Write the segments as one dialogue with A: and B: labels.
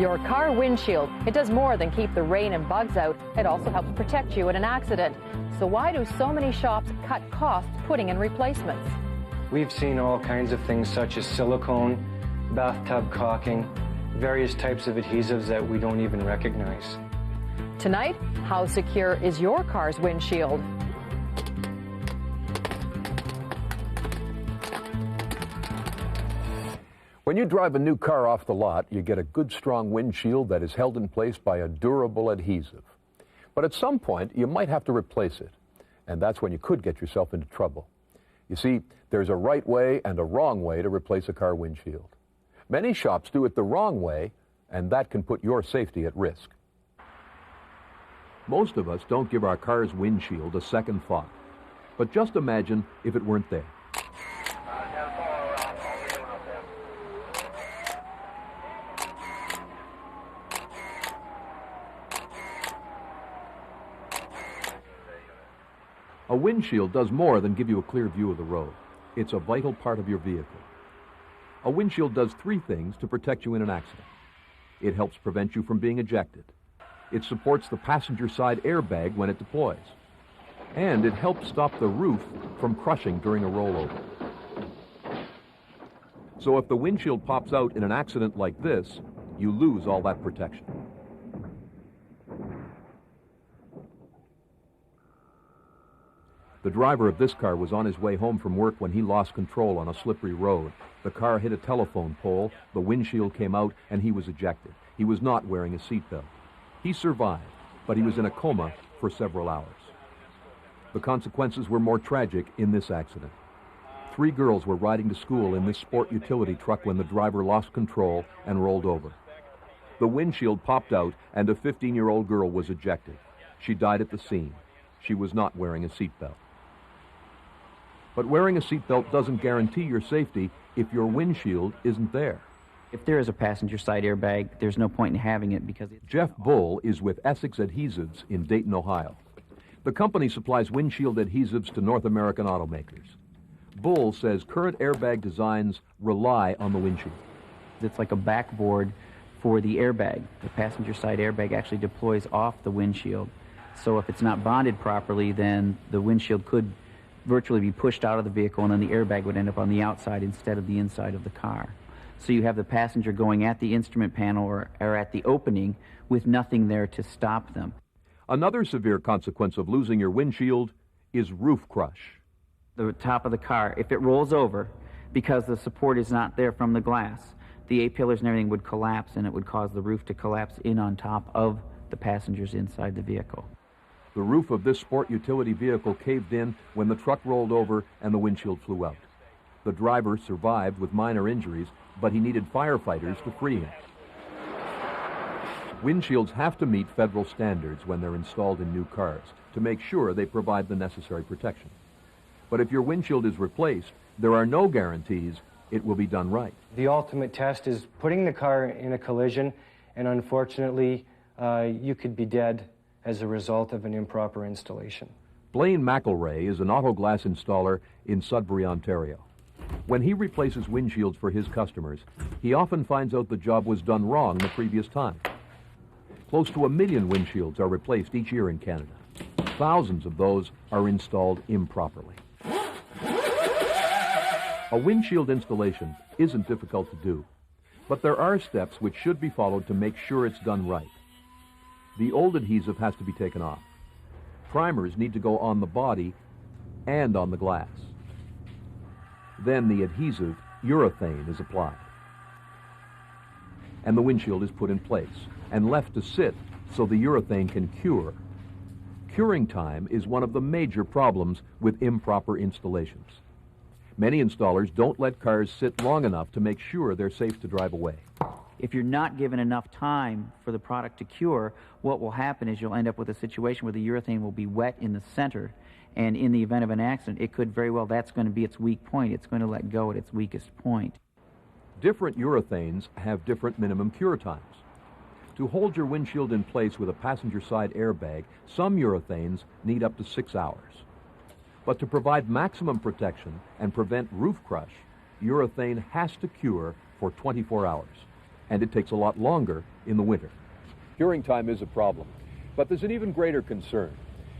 A: Your car windshield. It does more than keep the rain and bugs out. It also helps protect you in an accident. So why do so many shops cut costs putting in replacements?
B: We've seen all kinds of things such as silicone, bathtub caulking, various types of adhesives that we don't even recognize.
A: Tonight, how secure is your car's windshield?
C: When you drive a new car off the lot, you get a good strong windshield that is held in place by a durable adhesive. But at some point, you might have to replace it, and that's when you could get yourself into trouble. You see, there's a right way and a wrong way to replace a car windshield. Many shops do it the wrong way, and that can put your safety at risk. Most of us don't give our car's windshield a second thought. But just imagine if it weren't there. A windshield does more than give you a clear view of the road. It's a vital part of your vehicle. A windshield does three things to protect you in an accident. It helps prevent you from being ejected. It supports the passenger side airbag when it deploys. And it helps stop the roof from crushing during a rollover. So if the windshield pops out in an accident like this, you lose all that protection. The driver of this car was on his way home from work when he lost control on a slippery road. The car hit a telephone pole, the windshield came out, and he was ejected. He was not wearing a seatbelt. He survived, but he was in a coma for several hours. The consequences were more tragic in this accident. 3 girls were riding to school in this sport utility truck when the driver lost control and rolled over. The windshield popped out, and a 15-year-old girl was ejected. She died at the scene. She was not wearing a seatbelt. But wearing a seatbelt doesn't guarantee your safety if your windshield isn't there.
D: If there is a passenger side airbag, there's no point in having it because
C: Jeff Bull is with Essex Adhesives in Dayton, Ohio. The company supplies windshield adhesives to North American automakers. Bull says current airbag designs rely on the windshield.
D: It's like a backboard for the airbag. The passenger side airbag actually deploys off the windshield. So if it's not bonded properly, then the windshield could virtually be pushed out of the vehicle, and then the airbag would end up on the outside instead of the inside of the car. So you have the passenger going at the instrument panel or at the opening with nothing there to stop them.
C: Another severe consequence of losing your windshield is roof crush.
D: The top of the car, if it rolls over because the support is not there from the glass, the A-pillars and everything would collapse, and it would cause the roof to collapse in on top of the passengers inside the vehicle.
C: The roof of this sport utility vehicle caved in when the truck rolled over and the windshield flew out. The driver survived with minor injuries, but he needed firefighters to free him. Windshields have to meet federal standards when they're installed in new cars to make sure they provide the necessary protection. But if your windshield is replaced, there are no guarantees it will be done right.
B: The ultimate test is putting the car in a collision, and unfortunately, you could be dead as a result of an improper installation.
C: Blaine McElray is an auto glass installer in Sudbury, Ontario. When he replaces windshields for his customers, he often finds out the job was done wrong the previous time. Close to 1 million windshields are replaced each year in Canada. Thousands of those are installed improperly. A windshield installation isn't difficult to do, but there are steps which should be followed to make sure it's done right. The old adhesive has to be taken off. Primers need to go on the body and on the glass. Then the adhesive, urethane, is applied. And the windshield is put in place and left to sit so the urethane can cure. Curing time is one of the major problems with improper installations. Many installers don't let cars sit long enough to make sure they're safe to drive away.
D: If you're not given enough time for the product to cure, what will happen is you'll end up with a situation where the urethane will be wet in the center, and in the event of an accident, it could very well, that's going to be its weak point. It's going to let go at its weakest point.
C: Different urethanes have different minimum cure times. To hold your windshield in place with a passenger side airbag, some urethanes need up to 6 hours. But to provide maximum protection and prevent roof crush, urethane has to cure for 24 hours. and it takes a lot longer in the winter. Curing time is a problem, but there's an even greater concern.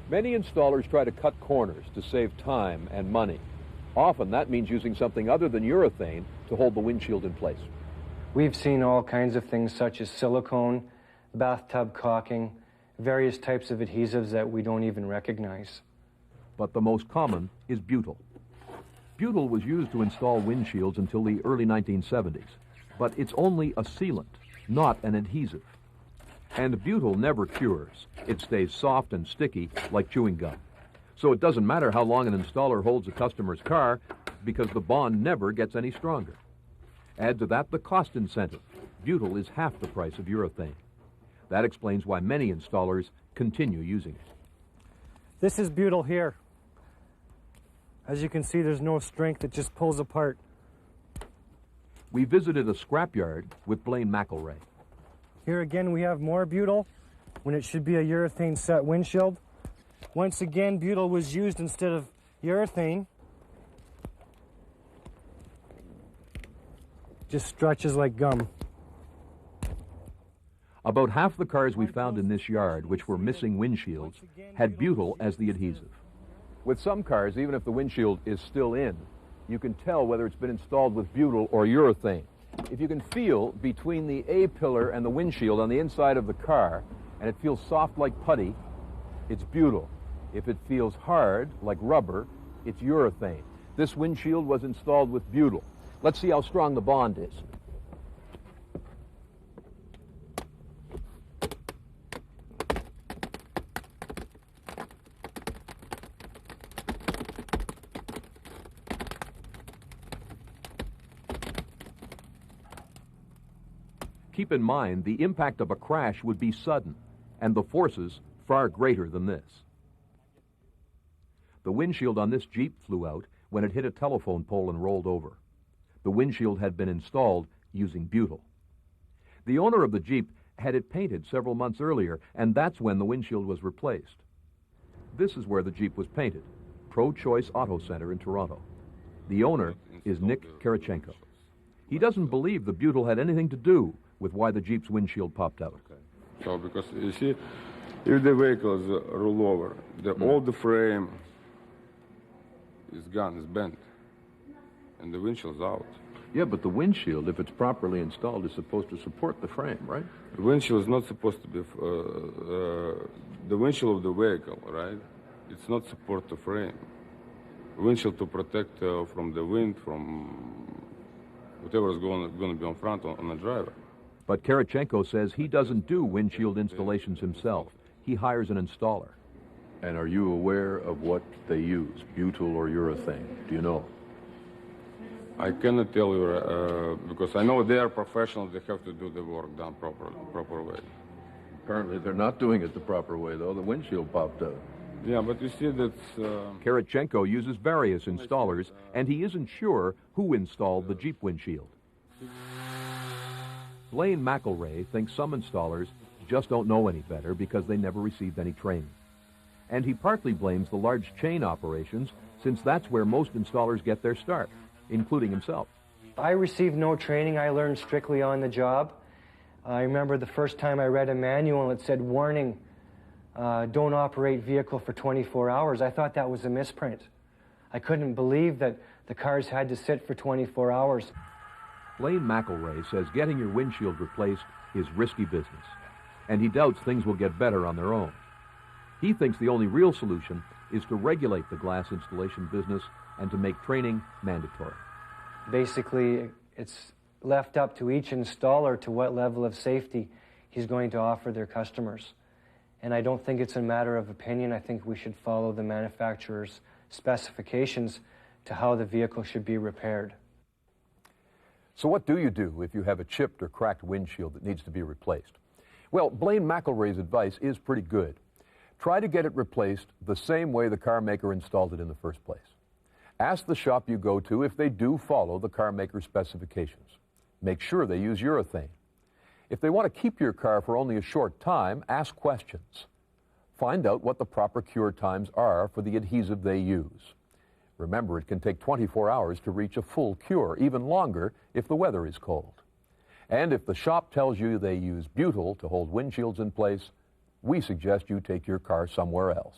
C: Many installers try to cut corners to save time and money. Often that means using something other than urethane to hold the windshield in place.
B: We've seen all kinds of things such as silicone, bathtub caulking, various types of adhesives that we don't even recognize.
C: But the most common is butyl. Butyl was used to install windshields until the early 1970s, but it's only a sealant, not an adhesive. And butyl never cures. It stays soft and sticky like chewing gum. So it doesn't matter how long an installer holds a customer's car because the bond never gets any stronger. Add to that the cost incentive. Butyl is half the price of urethane. That explains why many installers continue using it.
B: This is butyl here. As you can see, there's no strength, it just pulls apart.
C: We visited a scrapyard with Blaine McElray.
B: Here again we have more butyl when it should be a urethane set windshield. Once again, butyl was used instead of urethane. Just stretches like gum.
C: About half the cars we found in this yard, which were missing windshields, had butyl as the adhesive. With some cars, even if the windshield is still in, you can tell whether it's been installed with butyl or urethane. If you can feel between the A-pillar and the windshield on the inside of the car, and it feels soft like putty, it's butyl. If it feels hard, like rubber, it's urethane. This windshield was installed with butyl. Let's see how strong the bond is. Keep in mind, the impact of a crash would be sudden, and the forces far greater than this. The windshield on this Jeep flew out when it hit a telephone pole and rolled over. The windshield had been installed using butyl. The owner of the Jeep had it painted several months earlier, and that's when the windshield was replaced. This is where the Jeep was painted, Pro Choice Auto Center in Toronto. The owner is Nick Karachenko. He doesn't believe the butyl had anything to do with why the Jeep's windshield popped out.
E: Okay. So, because you see, if the vehicles roll over, all the frame is gone, is bent, and the windshield's out.
F: Yeah, but the windshield, if it's properly installed, is supposed to support the frame, right?
E: The windshield is not supposed to be the windshield of the vehicle, right? It's not support the frame. The windshield to protect from the wind, from whatever is going to be on front on the driver.
C: But Karachenko says he doesn't do windshield installations himself. He hires an installer.
F: And are you aware of what they use, butyl or urethane? Do you know?
E: I cannot tell you because I know they are professionals. They have to do the work done proper way.
F: Apparently they're not doing it the proper way, though. The windshield popped out.
E: Yeah, but you see that's...
C: Karachenko uses various installers, and he isn't sure who installed the Jeep windshield. Blaine McElray thinks some installers just don't know any better because they never received any training. And he partly blames the large chain operations, since that's where most installers get their start, including himself.
B: I received no training. I learned strictly on the job. I remember the first time I read a manual, it said, warning, don't operate vehicle for 24 hours. I thought that was a misprint. I couldn't believe that the cars had to sit for 24 hours.
C: Blaine McElray says getting your windshield replaced is risky business, and he doubts things will get better on their own. He thinks the only real solution is to regulate the glass installation business and to make training mandatory.
B: Basically, it's left up to each installer to what level of safety he's going to offer their customers. And I don't think it's a matter of opinion. I think we should follow the manufacturer's specifications to how the vehicle should be repaired.
C: So what do you do if you have a chipped or cracked windshield that needs to be replaced? Well, Blaine McElray's advice is pretty good. Try to get it replaced the same way the car maker installed it in the first place. Ask the shop you go to if they do follow the car maker's specifications. Make sure they use urethane. If they want to keep your car for only a short time, ask questions. Find out what the proper cure times are for the adhesive they use. Remember, it can take 24 hours to reach a full cure, even longer if the weather is cold. And if the shop tells you they use butyl to hold windshields in place, we suggest you take your car somewhere else.